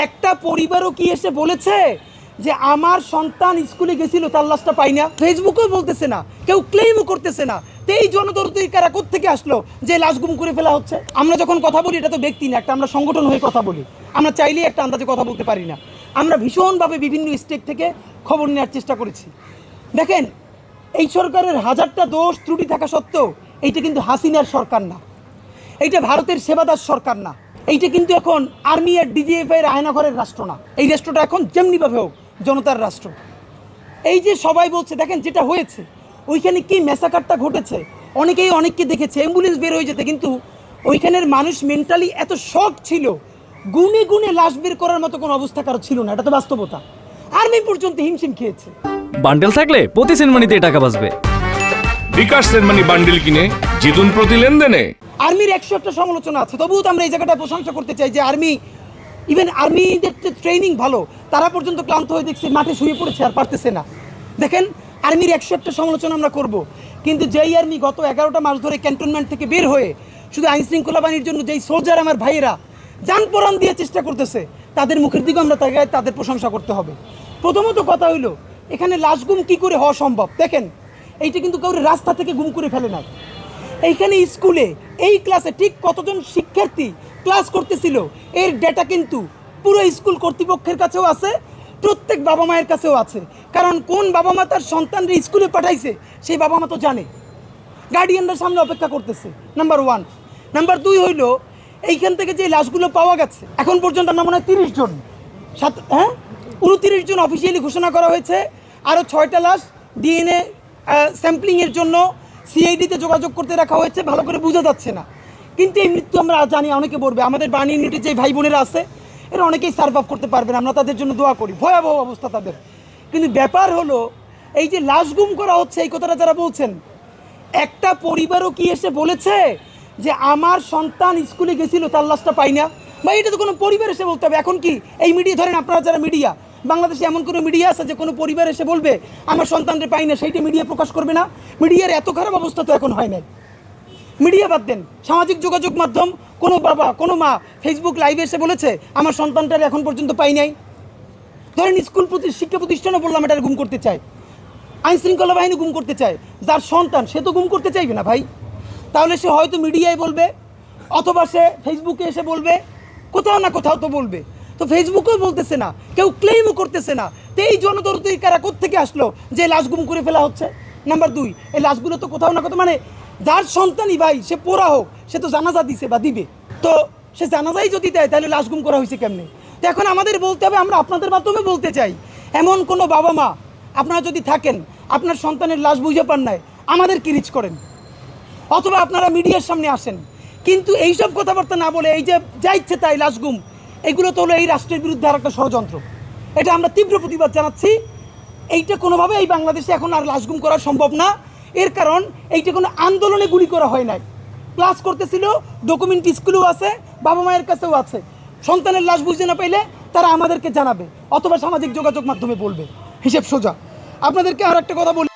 একটা পরিবারও কি এসে বলেছে যে আমার সন্তান স্কুলে গেছিল তার লাশটা পাই না? ফেসবুকেও বলতেছে না, কেউ ক্লেমও করতেছে না। তো এই জনদরদি কারা কোত্থেকে আসলো যে লাশ গুম করে ফেলা হচ্ছে? আমরা যখন কথা বলি এটা তো ব্যক্তি না, একটা আমরা সংগঠন হয়ে কথা বলি। আমরা চাইলেই একটা আন্দাজে কথা বলতে পারি না। আমরা ভীষণভাবে বিভিন্ন স্টেক থেকে খবর নেওয়ার চেষ্টা করেছি। দেখেন, এই সরকারের হাজারটা দোষ ত্রুটি থাকা সত্ত্বেও এইটা কিন্তু হাসিনার সরকার না, এইটা ভারতের সেবাদার সরকার না, এইটা কিন্তু এখন আর্মি আর ডিজিএফ এর আয়নাঘরের রাষ্ট্র না। এই রাষ্ট্রটা এখন যেমনিভাবে হোক জনতার রাষ্ট্র। এই যে সবাই বলছে, দেখেন যেটা হয়েছে ওইখানে কি ম্যাসাকারটা ঘটেছে, অনেকেই অনেককে দেখেছে অ্যাম্বুলেন্স বের হয়ে যেতে, কিন্তু ওইখানের মানুষ মেন্টালি এত শক ছিল, গুনে গুনে লাশ বের করার মতো কোনো অবস্থা কারো ছিল না। এটা তো বাস্তবতা। আর্মি পর্যন্ত হিমশিম খেয়েছে। বান্ডেল থাকলে প্রতি সেনমানিতে টাকা বাঁচবে। বিকাশ সেনমানি বান্ডেল কিনে জিতুন প্রতি লেনদেনে। আর্মির 101টা সমালোচনা আছে, তবুও তো আমরা এই জায়গাটা প্রশংসা করতে চাই যে আর্মি, ইভেন আর্মিদের ট্রেনিং ভালো, তারা পর্যন্ত ক্লান্ত হয়ে দেখছি মাঠে শুয়ে পড়েছে আর পারতেছে না। দেখেন, আর্মির 101টা সমালোচনা আমরা করব, কিন্তু যেই আর্মি গত 11টা মাস ধরে ক্যান্টনমেন্ট থেকে বের হয়ে শুধু আইন শৃঙ্খলা বাহিনীর জন্য যেই সোলজার আমার ভাইয়েরা যান পরাণ দিয়ে চেষ্টা করতেছে, তাদের মুখের দিকে আমরা তাদের প্রশংসা করতে হবে। প্রথমত কথা হইলো, এখানে লাশ গুম কী করে হওয়া সম্ভব? দেখেন, এইটা কিন্তু কাউরে রাস্তা থেকে গুম করে ফেলে নাই। এইখানে স্কুলে এই ক্লাসে ঠিক কতজন শিক্ষার্থী ক্লাস করতেছিল এর ডেটা কিন্তু পুরো স্কুল কর্তৃপক্ষের কাছেও আছে, প্রত্যেক বাবা মায়ের কাছেও আছে। কারণ কোন বাবা মা তার সন্তানরা স্কুলে পাঠাইছে সেই বাবা মা তো জানে, গার্ডিয়ানরা সামনে অপেক্ষা করতেছে। নাম্বার 1। নাম্বার 2 হইল, এইখান থেকে যে লাশগুলো পাওয়া গেছে এখন পর্যন্ত আমরা মনে হয় 30 জন 29 জন অফিসিয়ালি ঘোষণা করা হয়েছে। আরও 6টা লাশ ডিএনএ স্যাম্পলিংয়ের জন্য সিআইডিতে যোগাযোগ করতে রাখা হয়েছে। ভালো করে বোঝা যাচ্ছে না, কিন্তু এই মৃত্যু আমরা জানি অনেকে বলবে। আমাদের বার্ন ইউনিটের যে ভাই বোনেরা আছে এরা অনেকেই সার্ভাইভ করতে পারবেন, আমরা তাদের জন্য দোয়া করি। ভয়াবহ অবস্থা তাদের। কিন্তু ব্যাপার হলো, এই যে লাশ গুম করা হচ্ছে এই কথাটা যারা বলছেন, একটা পরিবারও কি এসে বলেছে যে আমার সন্তান স্কুলে গেছিল তার লাশটা পাই না? বা এটা তো কোনো পরিবার এসে বলতে হবে। এখন কি এই মিডিয়া, ধরেন আপনারা যারা মিডিয়া, বাংলাদেশে এমন কোনো মিডিয়া আছে যে কোনো পরিবার এসে বলবে আমার সন্তানকে পাই না, সেইটা মিডিয়া প্রকাশ করবে না? মিডিয়ার এত খারাপ অবস্থা তো এখন হয় নাই। মিডিয়া বাদ দেন, সামাজিক যোগাযোগ মাধ্যম, কোনো বাবা কোনো মা ফেসবুক লাইভে এসে বলেছে আমার সন্তানটার এখন পর্যন্ত পাই নাই? ধরেন স্কুল শিক্ষা প্রতিষ্ঠানও বললাম এটা গুম করতে চায়, আইন শৃঙ্খলা বাহিনী গুম করতে চায়, যার সন্তান সে তো গুম করতে চাইবে না ভাই। তাহলে সে হয়তো মিডিয়ায় বলবে, অথবা সে ফেসবুকে এসে বলবে, কোথাও না কোথাও তো বলবে। তো ফেসবুকেও বলতেছে না, কেউ ক্লেমও করতেছে না। তো এই জনদরদি কারা কোত্থেকে আসলো যে লাশ গুম করে ফেলা হচ্ছে? নাম্বার 2, এই লাশগুলো তো কোথাও না কোথাও, মানে যার সন্তানই ভাই সে পোড়া হোক, সে তো জানাজা দিছে বা দিবে, তো সে জানাজাই যদি দেয় তাহলে লাশ গুম করা হয়েছে কেমনে? তো এখন আমাদের বলতে হবে, আমরা আপনাদের মাধ্যমে বলতে চাই, এমন কোনো বাবা মা আপনারা যদি থাকেন, আপনার সন্তানের লাশ বুঝে পান নাই, আমাদের কি রিচ করেন, অথবা আপনারা মিডিয়ার সামনে আসেন। কিন্তু এইসব কথাবার্তা না বলে এই যে যা ইচ্ছে তাই লাশ গুম, এগুলো তো হলো এই রাষ্ট্রের বিরুদ্ধে আর একটা ষড়যন্ত্র। এটা আমরা তীব্র প্রতিবাদ জানাচ্ছি। এইটা কোনোভাবে এই বাংলাদেশে এখন আর লাশ গুম করা সম্ভব না। এর কারণ এইটা কোনো আন্দোলনে গুলি করা হয় নাই, ক্লাস করতেছিল, ডকুমেন্ট স্কুলেও আছে, বাবা মায়ের কাছেও আছে। সন্তানের লাশ বুঝতে না পাইলে তারা আমাদেরকে জানাবে, অথবা সামাজিক যোগাযোগ মাধ্যমে বলবে, হিসেব সোজা। আপনাদেরকে আর একটা কথা বলি।